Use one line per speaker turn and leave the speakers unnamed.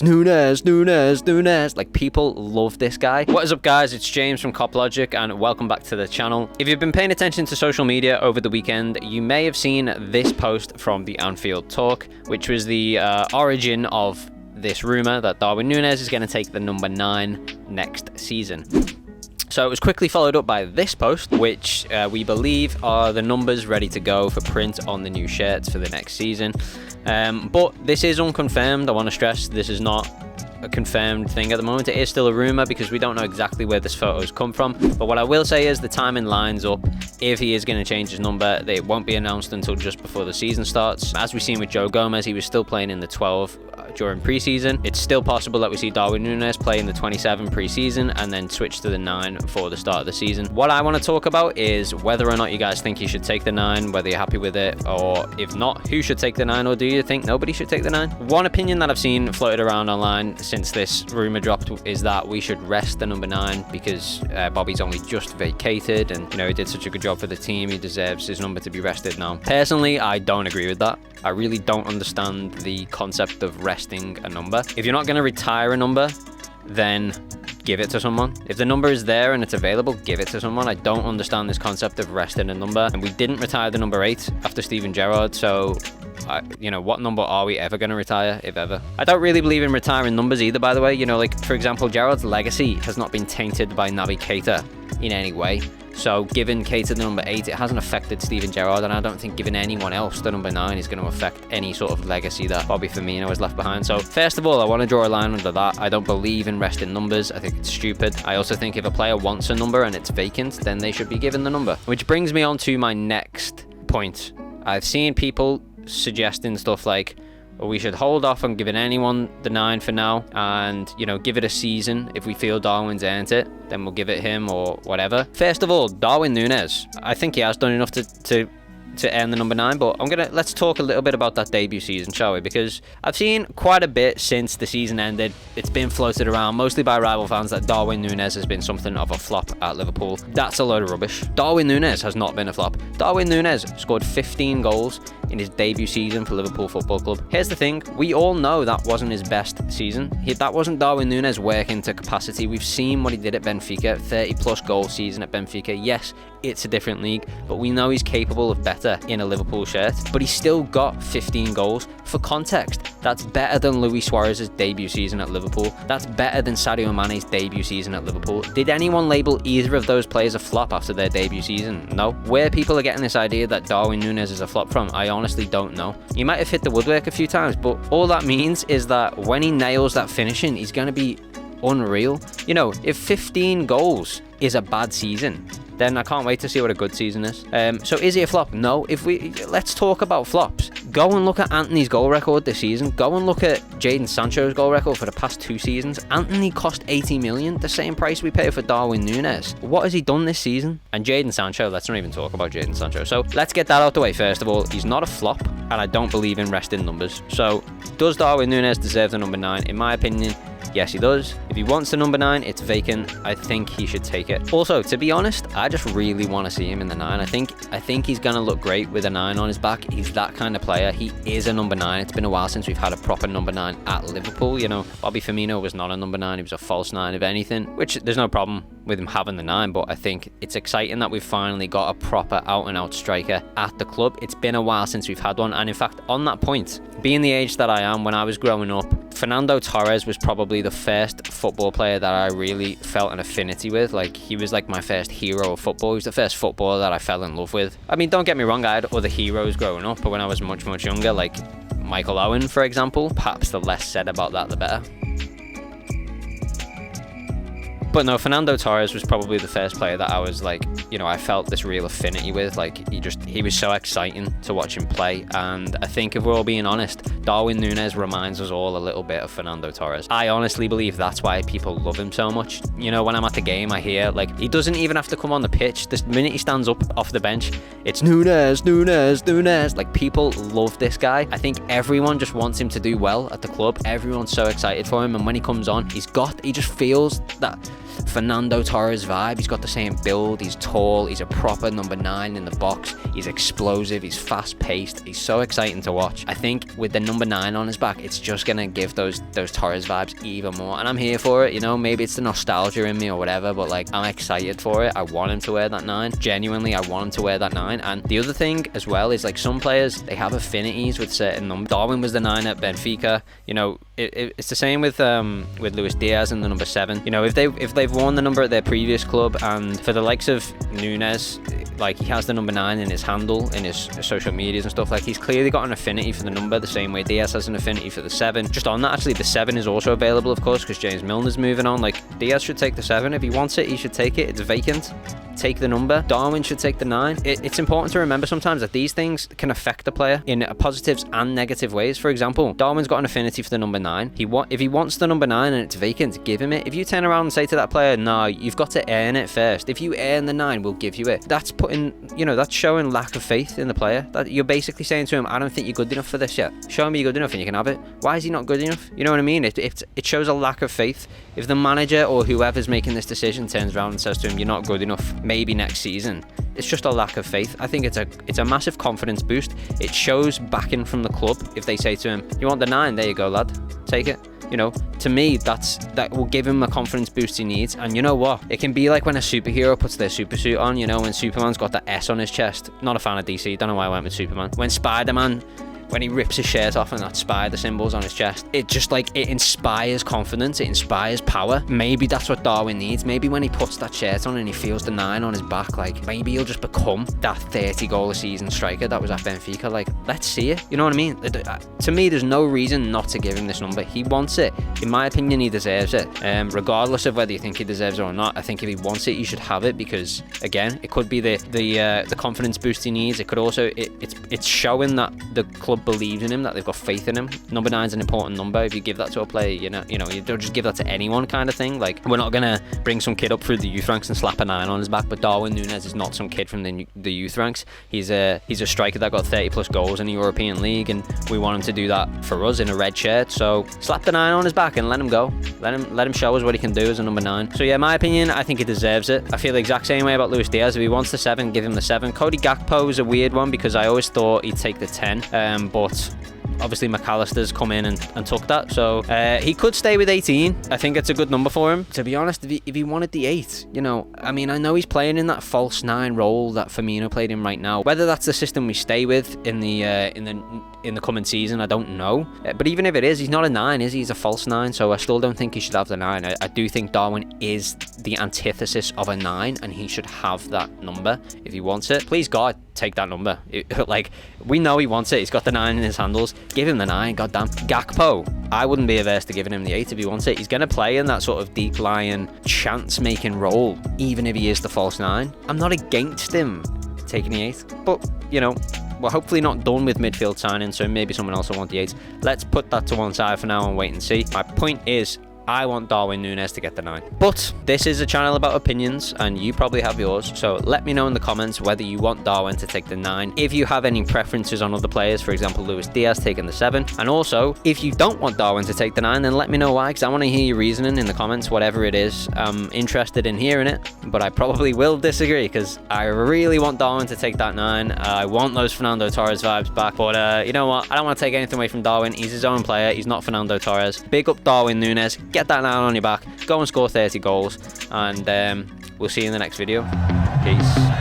Nunez. Like, people love this guy. What is up, guys? It's James from Cop Logic, and welcome back to the channel. If you've been paying attention to social media over the weekend, you may have seen this post from the Anfield Talk, which was the origin of this rumor that Darwin Nunez is going to take the number 9 next season. So it was quickly followed up by this post, which we believe are the numbers ready to go for print on the new shirts for the next season. But this is unconfirmed. I want to stress this is not a confirmed thing at the moment. It is still a rumor because we don't know exactly where this photo's come from. But what I will say is the timing lines up. If he is going to change his number, it won't be announced until just before the season starts. As we've seen with Joe Gomez, he was still playing in the 12 during preseason. It's still possible that we see Darwin Nunez play in the 27 preseason and then switch to the 9 for the start of the season. What I want to talk about is whether or not you guys think he should take the 9, whether you're happy with it, or if not, who should take the 9, or do you think nobody should take the 9? One opinion that I've seen floated around online since this rumor dropped is that we should rest the number 9 because Bobby's only just vacated, and he did such a good job for the team. He deserves his number to be rested now. Personally, I don't agree with that. I really don't understand the concept of resting a number. If you're not going to retire a number, then give it to someone. If the number is there and it's available, give it to someone. I don't understand this concept of resting a number. And we didn't retire the number 8 after Steven Gerrard, so what number are we ever going to retire, if ever? I don't really believe in retiring numbers either, by the way. Like, for example, Gerrard's legacy has not been tainted by Naby Keita in any way. So giving Keita the number 8, it hasn't affected Steven Gerrard, and I don't think giving anyone else the number 9 is going to affect any sort of legacy that Bobby Firmino has left behind. So first of all, I want to draw a line under that. I don't believe in resting numbers. I think it's stupid. I also think if a player wants a number and it's vacant, then they should be given the number. Which brings me on to my next point. I've seen people suggesting stuff like, we should hold off on giving anyone the 9 for now and, give it a season. If we feel Darwin's earned it, then we'll give it him or whatever. First of all, Darwin Nunez, I think he has done enough to earn the number 9, but let's talk a little bit about that debut season, shall we? Because I've seen quite a bit since the season ended. It's been floated around, mostly by rival fans, that Darwin Nunez has been something of a flop at Liverpool. That's a load of rubbish. Darwin Nunez has not been a flop. Darwin Nunez scored 15 goals in his debut season for Liverpool Football Club. Here's the thing, we all know that wasn't his best season. That wasn't Darwin Nunez working to capacity. We've seen what he did at Benfica, 30 plus goal season at Benfica. Yes, it's a different league, but we know he's capable of better in a Liverpool shirt, but he still got 15 goals. For context, that's better than Luis Suarez's debut season at Liverpool. That's better than Sadio Mane's debut season at Liverpool. Did anyone label either of those players a flop after their debut season? No. Where people are getting this idea that Darwin Nunez is a flop from, I honestly don't know. He might have hit the woodwork a few times, but all that means is that when he nails that finishing, he's going to be unreal. If 15 goals is a bad season, then I can't wait to see what a good season is. So is he a flop? No. Let's talk about flops. Go and look at Antony's goal record this season. Go and look at Jadon Sancho's goal record for the past 2 seasons. Antony cost 80 million, the same price we pay for Darwin Nunez. What has he done this season? And Jadon Sancho, let's not even talk about Jadon Sancho. So let's get that out the way first of all. He's not a flop, and I don't believe in resting numbers. So does Darwin Nunez deserve the number 9? In my opinion, yes, he does. If he wants the number 9, it's vacant. I think he should take it. Also, to be honest, I just really want to see him in the 9. I think he's going to look great with a 9 on his back. He's that kind of player. He is a number 9. It's been a while since we've had a proper number 9 at Liverpool. Bobby Firmino was not a number 9. He was a false 9, if anything, which there's no problem with him having the 9, but I think it's exciting that we've finally got a proper out-and-out striker at the club. It's been a while since we've had one, and in fact, on that point, being the age that I am, when I was growing up, Fernando Torres was probably the first football player that I really felt an affinity with. Like, he was like my first hero of football. He was the first footballer that I fell in love with. I mean, don't get me wrong, I had other heroes growing up, but when I was much younger, like Michael Owen, for example, perhaps the less said about that, the better. But no, Fernando Torres was probably the first player that I was like, I felt this real affinity with. Like, he was so exciting to watch him play. And I think if we're all being honest, Darwin Nunez reminds us all a little bit of Fernando Torres. I honestly believe that's why people love him so much. When I'm at the game, I hear, like, he doesn't even have to come on the pitch. The minute he stands up off the bench, it's Nunez. Like, people love this guy. I think everyone just wants him to do well at the club. Everyone's so excited for him. And when he comes on, he just feels that Fernando Torres vibe. He's got the same build. He's tall. He's a proper number 9 in the box. He's explosive. He's fast-paced. He's so exciting to watch. I think with the number 9 on his back, it's just gonna give those Torres vibes even more. And I'm here for it. You know, maybe it's the nostalgia in me or whatever, but like, I'm excited for it. I want him to wear that 9. Genuinely, I want him to wear that 9. And the other thing as well is, like, some players, they have affinities with certain numbers. Darwin was the 9 at Benfica. You know, it's the same with Luis Diaz and the number 7. You know, if they've worn the number at their previous club, and for the likes of Nunez, like, he has the number 9 in his handle, in his social medias and stuff, like, he's clearly got an affinity for the number the same way Diaz has an affinity for the 7. Just on that, actually, the 7 is also available, of course, because James Milner's moving on. Like, Diaz should take the 7. If he wants it, he should take it. It's vacant. Take the number. Darwin should take the 9. It's important to remember sometimes that these things can affect a player in positives and negative ways. For example, Darwin's got an affinity for the number 9. If he wants the number 9 and it's vacant, give him it. If you turn around and say to that player, no, you've got to earn it first. If you earn the 9, we'll give you it. That's that's showing lack of faith in the player. That you're basically saying to him, I don't think you're good enough for this yet. Show me you're good enough and you can have it. Why is he not good enough? You know what I mean? It shows a lack of faith. If the manager or whoever's making this decision turns around and says to him, you're not good enough, maybe next season, it's just a lack of faith. I think it's a massive confidence boost. It shows backing from the club if they say to him, you want the 9? There you go, lad. Take it. You know, to me, that will give him the confidence boost he needs. And you know what? It can be like when a superhero puts their super suit on, you know, when Superman's got that S on his chest. Not a fan of DC, don't know why I went with Superman. When Spider-Man, when he rips his shirt off and that spider symbol's on his chest, it just, like, it inspires confidence, it inspires power. Maybe that's what Darwin needs. Maybe when he puts that shirt on and he feels the 9 on his back, like, maybe he'll just become that 30 goal a season striker that was at Benfica. Like, let's see it. You know what I mean? To me, there's no reason not to give him this number. He wants it. In my opinion, he deserves it. Regardless of whether you think he deserves it or not, I think if he wants it, he should have it, because, again, it could be the confidence boost he needs. It could also, it's showing that the club believes in him, that they've got faith in him. Number 9's an important number. If you give that to a player, you know, you don't just give that to anyone, kind of thing. Like, we're not gonna bring some kid up through the youth ranks and slap a 9 on his back, but Darwin Nunez is not some kid from the youth ranks. He's a striker that got 30 plus goals in the European League, and we want him to do that for us in a red shirt. So slap the 9 on his back and let him go. Let him show us what he can do as a number 9. So yeah, in my opinion, I think he deserves it. I feel the exact same way about Luis Diaz. If he wants the 7, give him the 7. Cody Gakpo is a weird one, because I always thought he'd take the 10, but obviously McAllister's come in and took that, so he could stay with 18. I think it's a good number for him. To be honest, if he wanted the 8, you know, I mean, I know he's playing in that false 9 role that Firmino played in right now. Whether that's the system we stay with in the coming season, I don't know. But even if it is, he's not a 9, is he? He's a false 9, so I still don't think he should have the 9. I do think Darwin is the antithesis of a 9, and he should have that number if he wants it. Please God, take that number. Like, we know he wants it. He's got the 9 in his handles. Give him the 9, goddamn. Gakpo, I wouldn't be averse to giving him the 8 if he wants it. He's going to play in that sort of deep lying, chance-making role, even if he is the false 9. I'm not against him taking the 8, but, you know, we're hopefully not done with midfield signing, so maybe someone else will want the 8. Let's put that to one side for now and wait and see. My point is, I want Darwin Nunez to get the 9. But this is a channel about opinions, and you probably have yours, so let me know in the comments whether you want Darwin to take the 9. If you have any preferences on other players, for example, Luis Diaz taking the 7. And also, if you don't want Darwin to take the 9, then let me know why, because I want to hear your reasoning in the comments, whatever it is. I'm interested in hearing it, but I probably will disagree, because I really want Darwin to take that 9. I want those Fernando Torres vibes back, but you know what? I don't want to take anything away from Darwin. He's his own player. He's not Fernando Torres. Big up Darwin Nunez. Get that 9 on your back, go and score 30 goals, and we'll see you in the next video. Peace.